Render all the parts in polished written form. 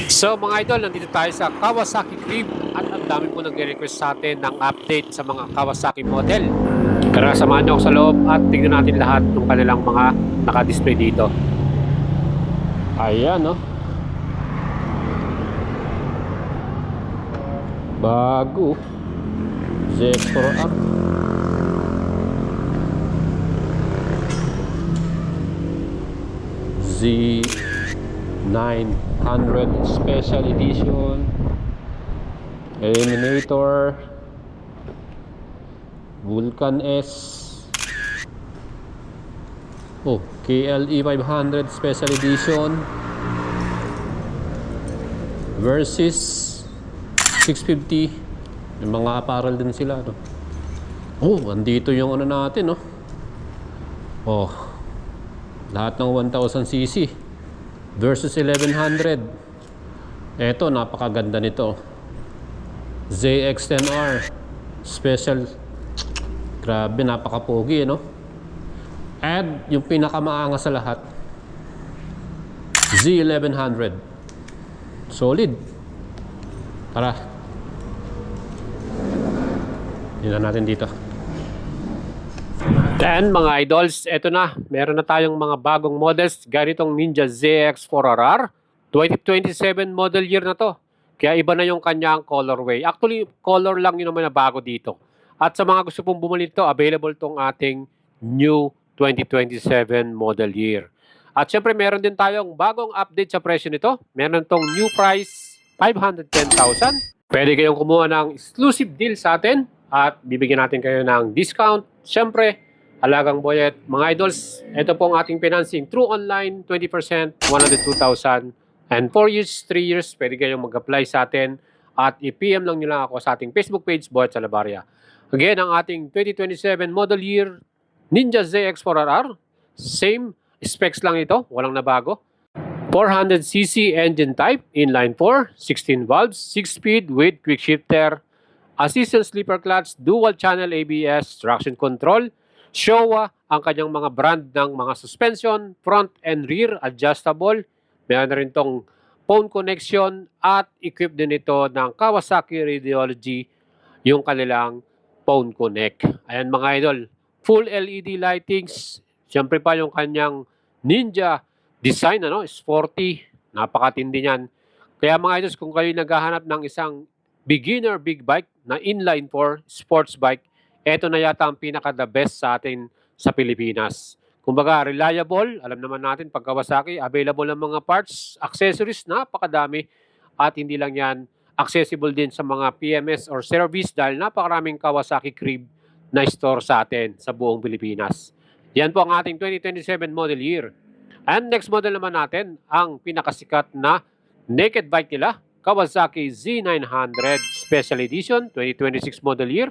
So mga idol, nandito tayo sa Kawasaki Crib at ang dami po nagre-request sa atin ng update sa mga Kawasaki model. Tara, samahan niyo ako sa loob at tignan natin lahat ng kanilang mga naka-display dito. Ayan, no? Bago. ZX4R. Z900 Special Edition. Eliminator. Vulcan S. Oh, KLE 500 Special Edition. Versus 650. Yung mga apparel din sila, no? Oh, andito yung ano natin, no? Oh, lahat ng 1000cc versus 1100. Eto, napakaganda nito. ZX10R Special. Grabe, napakapogi, no? And yung pinakamaangas sa lahat, Z1100. Solid. Tara. Tingnan natin dito. Then mga idols, eto na. Meron na tayong mga bagong models. Ganitong Ninja ZX4RR. 2027 model year na to. Kaya iba na yung kanyang colorway. Actually, color lang yun naman na bago dito. At sa mga gusto pong bumili nito, available tong ating new 2027 model year. At syempre, meron din tayong bagong update sa presyo nito. Meron tong new price, 510,000. Pwede kayong kumuha ng exclusive deal sa atin at bibigyan natin kayo ng discount. Syempre, halagang boyet. Mga idols, ito po ang ating financing. Through online, 20%, 102,000. And 4 years, 3 years, pwede kayong mag-apply sa atin. At i-PM lang nyo lang ako sa ating Facebook page, Boyet Salabarria. Again, ang ating 2027 model year, Ninja ZX4RR. Same specs lang ito, walang nabago. 400cc engine type, inline 4, 16 valves, 6-speed with quick shifter, assistant sleeper clutch, dual channel ABS, traction control, Showa, ang kanyang mga brand ng mga suspension, front and rear adjustable. Meron na rin tong phone connection at equipped din ito ng Kawasaki Radiology, yung kanilang phone connect. Ayan mga idol, full LED lightings, siyempre pa yung kanyang Ninja design, ano, sporty, napakatindi niyan. Kaya mga idols, kung kayo naghahanap ng isang beginner big bike na inline 4 sports bike, eto na yata ang pinaka-the best sa atin sa Pilipinas. Kumbaga, reliable, alam naman natin, pag Kawasaki, available ang mga parts, accessories, napakadami. At hindi lang yan, accessible din sa mga PMS or service dahil napakaraming Kawasaki Crib na store sa atin sa buong Pilipinas. Yan po ang ating 2027 model year. And next model naman natin, ang pinakasikat na naked bike nila, Kawasaki Z900 Special Edition 2026 model year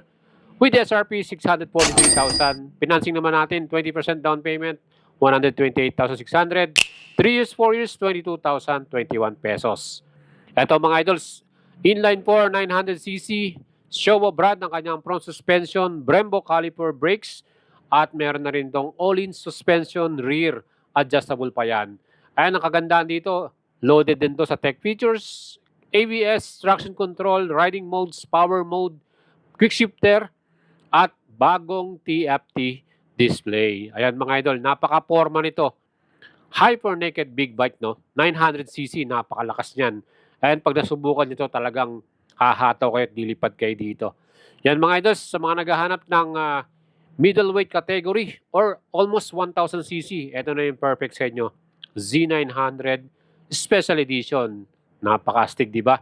with SRP 643,000. Financing naman natin, 20% down payment, 128,600. 3 years, 4 years, 22,021 pesos. Ito mga idols, inline 4, 900cc, Showa brand ng kanyang front suspension, Brembo caliper brakes, at meron na rin tong all-in suspension rear, adjustable pa yan. Ayan, ang kagandahan dito, loaded din to sa tech features, ABS, traction control, riding modes, power mode, quick shifter, at bagong TFT display. Ayan mga idol, napaka-forma nito. Hyper naked big bike, no? 900cc, napakalakas niyan. And pag nasubukan nito, talagang hahataw kayo at dilipad kayo dito. Yan mga idols, sa mga naghahanap ng middleweight category or almost 1000cc, ito na yung perfect sa inyo. Z900 Special Edition. Napakastig, di ba?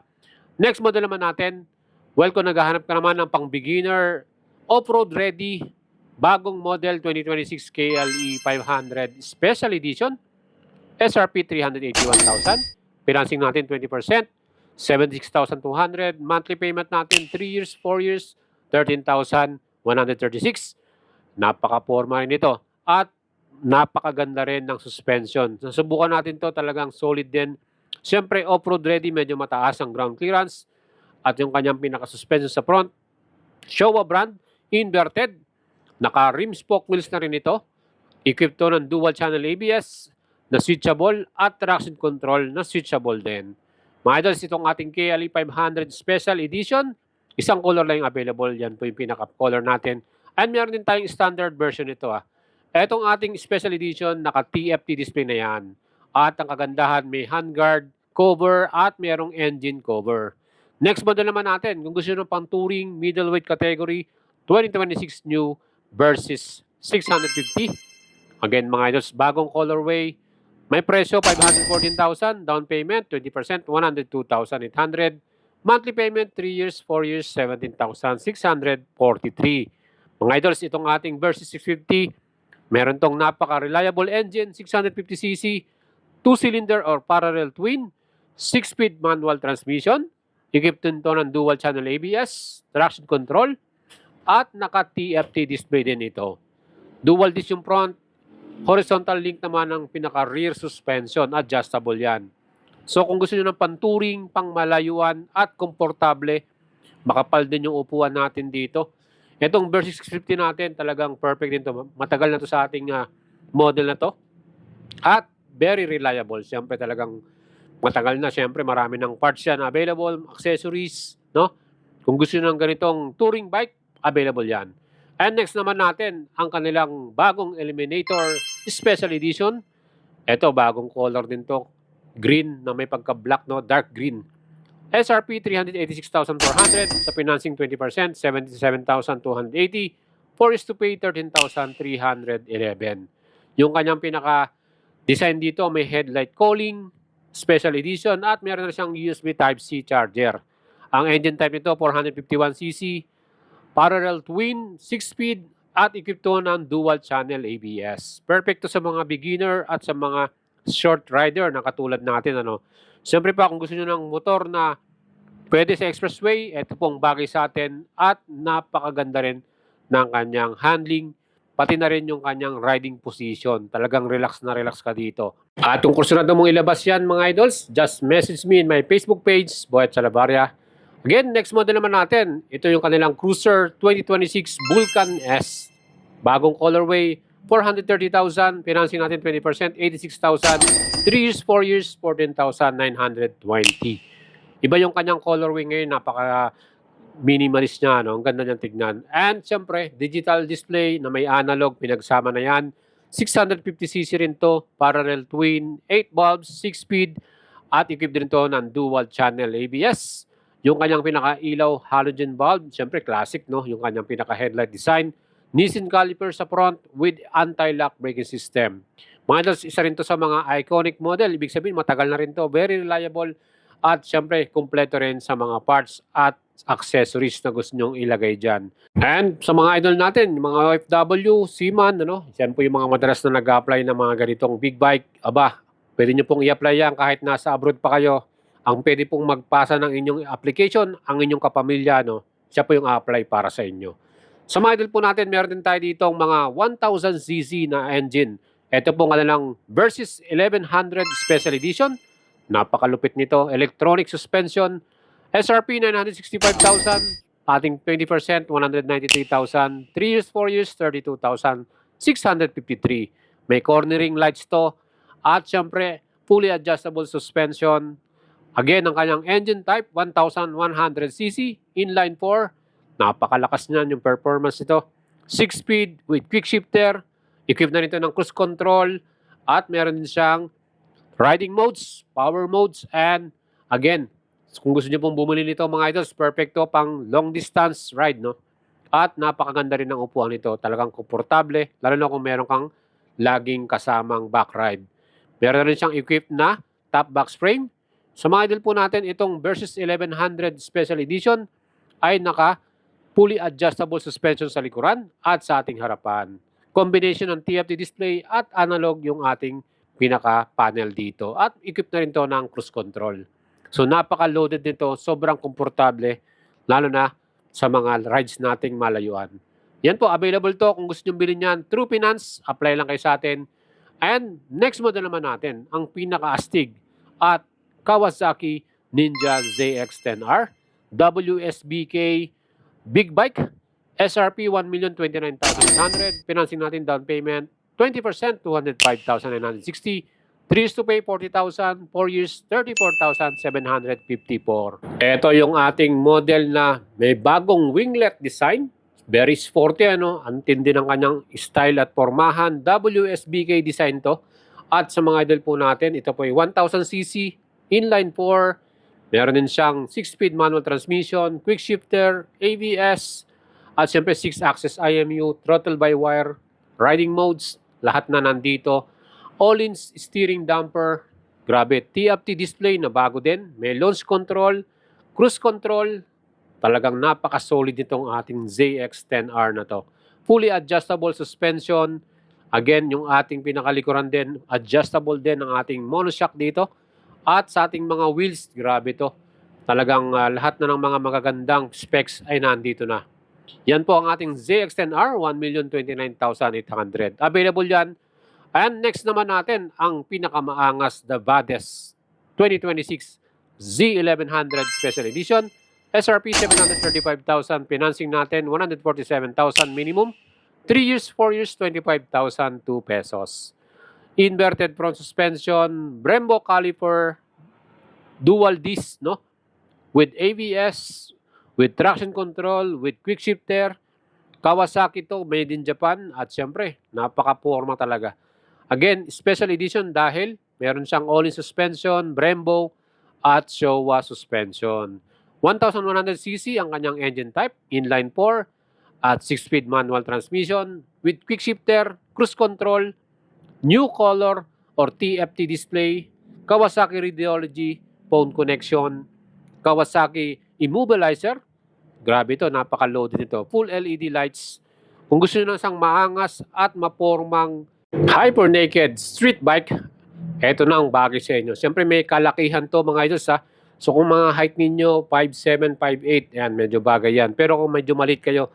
Next model naman natin, well, kung naghahanap ka naman ng pang beginner, off-road ready, bagong model 2026 KLE 500 Special Edition, SRP 381,000. Financing natin 20%, 76,200. Monthly payment natin 3 years, 4 years, 13,136. Napaka-forma rin ito. At napakaganda rin ng suspension. Nasubukan natin to, talagang solid din. Siyempre, off-road ready, medyo mataas ang ground clearance. At yung kanyang pinaka-suspension sa front, Showa brand, inverted. Naka-rim spoke wheels na rin ito. Equipped to ng dual channel ABS na switchable at traction control na switchable din. Mga idols, itong ating KLE 500 Special Edition, isang color lang yung available. Yan po yung pinaka-color natin. And meron din tayong standard version nito. Etong ating Special Edition, naka-TFT display na yan. At ang kagandahan, may handguard cover at merong engine cover. Next model naman natin, kung gusto nyo ng pang-touring, middleweight category, 2026 new versus 650. Again mga idols, bagong colorway. May presyo 514,000, down payment 20%, 102,800. Monthly payment 3 years, 4 years, 17,643. Mga idols, itong ating versus 650, meron tong napaka-reliable engine, 650cc, 2-cylinder or parallel twin, 6-speed manual transmission, equipped din to ng dual channel ABS, traction control, at naka-TFT display din ito. Dual disc yung front, horizontal link naman ng pinaka-rear suspension, adjustable yan. So kung gusto nyo ng pang-touring, pang-malayuan at komportable, makapal din yung upuan natin dito. Itong Versys 650 natin, talagang perfect din to. Matagal na to sa ating model na to. At very reliable. Siyempre talagang matagal na. Siyempre marami ng parts yan available, accessories, no? Kung gusto nyo ng ganitong touring bike, available yan. And next naman natin, ang kanilang bagong Eliminator Special Edition. Ito, bagong color din to. Green na may pagka-black, no? Dark green. SRP 386,400. Sa financing 20%, 77,280. For is to pay 13,311. Yung kanyang pinaka-design dito, may headlight calling, Special Edition, at meron na siyang USB Type-C charger. Ang engine type nito, 451cc. Parallel twin, 6-speed, at equipped to ng dual channel ABS. Perfect to sa mga beginner at sa mga short rider na katulad natin. Siyempre pa kung gusto nyo ng motor na pwede sa expressway, ito pong bagay sa atin at napakaganda rin ng kanyang handling, pati na rin yung kanyang riding position. Talagang relax na relax ka dito. At kung kursunado mong ilabas yan mga idols, just message me in my Facebook page, Boyet Salabarria. Again, next model naman natin, ito yung kanilang Cruiser 2026 Vulcan S. Bagong colorway, 430,000, financing natin 20%, 86,000, 3 years, 4 years, 14,920. Iba yung kanyang colorway ngayon, napaka-minimalist niya, no? Ang ganda niyang tignan. And syempre, digital display na may analog, pinagsama na yan. 650cc rin to, parallel twin, 8 bulbs, 6 speed, at equipped din to ng dual channel ABS. Yung kanyang pinaka-ilaw halogen bulb, syempre classic, no? Yung kanyang pinaka-headlight design. Nissin caliper sa front with anti-lock braking system. Mga idols, isa rin to sa mga iconic model. Ibig sabihin, matagal na rin to. Very reliable. At syempre, kumpleto rin sa mga parts at accessories na gusto nyong ilagay dyan. And sa mga idol natin, mga OFW, seaman, yan po yung mga madalas na nag-apply ng mga ganitong big bike. Aba, pwede nyo pong i-apply yan kahit nasa abroad pa kayo. Ang pwede pong magpasa ng inyong application, ang inyong kapamilya, siya po yung apply para sa inyo. Sa mga idol po natin, meron din tayo dito mga 1,000cc na engine. Ito po nga lang Versys 1100 Special Edition. Napakalupit nito. Electronic suspension. SRP 965,000. Ating 20%, 193,000. 3 years, 4 years, 32,653. May cornering lights to. At syempre, fully adjustable suspension. Again, ang kanyang engine type, 1,100cc, inline 4. Napakalakas niyan yung performance nito. 6-speed with quick shifter. Equipped na nito ng cruise control. At meron din siyang riding modes, power modes, and again, kung gusto niyo pong bumili nito mga idols, perfect to pang long distance ride, no? At napakaganda rin ng upuan nito. Talagang komportable, lalo na kung meron kang laging kasamang back ride. Meron na rin siyang equipped na top box frame. Sa mga idol po natin, itong Versys 1100 Special Edition ay naka fully adjustable suspension sa likuran at sa ating harapan. Combination ng TFT display at analog yung ating pinaka-panel dito. At equipped na rin to ng cruise control. So napaka-loaded nito, sobrang komportable, lalo na sa mga rides nating malayuan. Yan po, available to kung gusto nyo bilhin yan through finance, apply lang kayo sa atin. And next model naman natin, ang pinaka-astig at Kawasaki Ninja ZX-10R, WSBK Big Bike, SRP 1,029,900, financing natin down payment 20%, 205,960, 3 years to pay, 40,000. 4 years, 34,754. Ito yung ating model na may bagong winglet design. Very sporty, ano? Antindi ng kanyang style at formahan. WSBK design to. At sa mga idol po natin, ito po ay 1,000cc, inline 4. Meron din siyang 6-speed manual transmission, quick shifter, ABS, at siyempre 6-axis IMU, throttle by wire, riding modes, lahat na nandito. All-in steering damper, grabe, TFT display na bago din. May launch control, cruise control. Talagang napaka-solid itong ating ZX-10R na to. Fully adjustable suspension. Again, yung ating pinakalikuran din, adjustable din ang ating monoshock dito. At sa ating mga wheels, grabe to. Talagang lahat na ng mga magagandang specs ay nandito na. Yan po ang ating ZX-10R, 1,029,800. Available yan. And next naman natin, ang pinakamaangas, the Vades 2026 Z1100 Special Edition. SRP 735,000, financing natin 147,000 minimum. 3 years, 4 years, 25,002 pesos. Inverted front suspension, Brembo caliper, dual disc, no? With ABS, with traction control, with quick shifter. Kawasaki to, made in Japan. At syempre, napaka-forma talaga. Again, special edition dahil meron siyang all-in suspension, Brembo, at Showa suspension. 1,100cc ang kanyang engine type, inline 4, at 6-speed manual transmission with quick shifter, cruise control, new color or TFT display, Kawasaki radiology, phone connection, Kawasaki immobilizer. Grabe ito, napaka-loaded ito. Full LED lights. Kung gusto nyo ng isang maangas at mapormang hyper naked street bike, eto na ang bagay sa inyo. Siyempre may kalakihan to mga idols ha. So kung mga height ninyo 5'7", 5'8", yan, medyo bagay yan. Pero kung medyo maliit kayo,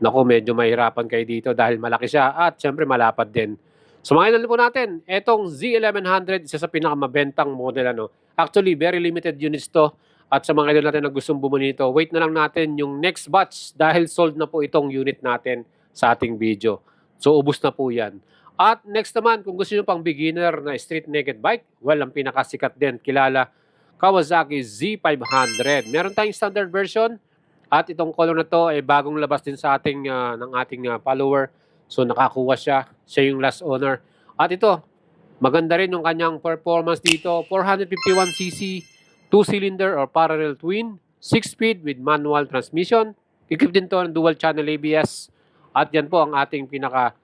naku, medyo mahirapan kayo dito dahil malaki siya at siyempre malapad din. So mga idol po natin, etong Z1100, isa sa pinakamabentang model. Ano. Actually, very limited units to. At sa mga idol natin na gustong bumili nito, wait na lang natin yung next batch dahil sold na po itong unit natin sa ating video. So ubos na po yan. At next naman, kung gusto nyo pang beginner na street naked bike, well, ang pinakasikat din, kilala, Kawasaki Z500. Meron tayong standard version at itong color na to ay bagong labas din sa ating ng ating follower. So nakakuha siya. Siya yung last owner. At ito, maganda rin yung kanyang performance dito. 451cc, 2-cylinder or parallel twin, 6-speed with manual transmission. Equipped din to ng dual channel ABS. At yan po ang ating pinaka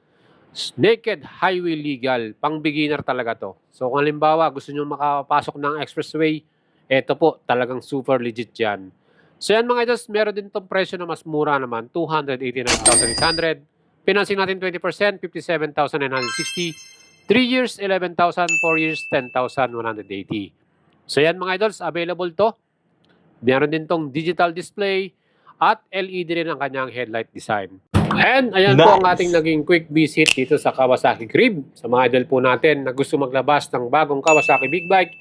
naked highway legal. Pang beginner talaga to. So kung halimbawa gusto nyo makapasok ng expressway, eto po, talagang super legit yan. So yan mga idols, meron din itong presyo na mas mura naman, 289,800. Financing natin 20%, 57,960. 3 years, 11,000. 4 years, 10,180. So yan mga idols, available to. Meron din tong digital display at LED rin ang kanyang headlight design. And ayan nice po ang ating naging quick visit dito sa Kawasaki Crib. Sa mga idol po natin na gusto maglabas ng bagong Kawasaki Big Bike,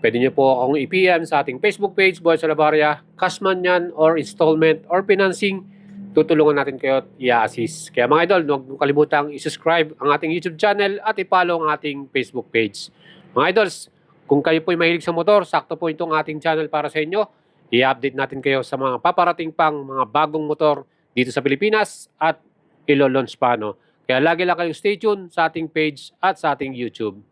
pwede nyo po akong i-PM sa ating Facebook page, Boy Salabaria, cash man yan, or installment, or financing. Tutulungan natin kayo at i-assist. Kaya mga idol, huwag kalimutang i-subscribe ang ating YouTube channel at i-follow ang ating Facebook page. Mga idols, kung kayo po'y mahilig sa motor, sakto po itong ating channel para sa inyo. I-update natin kayo sa mga paparating pang mga bagong motor dito sa Pilipinas at ilo-launch pa, no? Kaya lagi lang kayong stay tuned sa ating page at sa ating YouTube.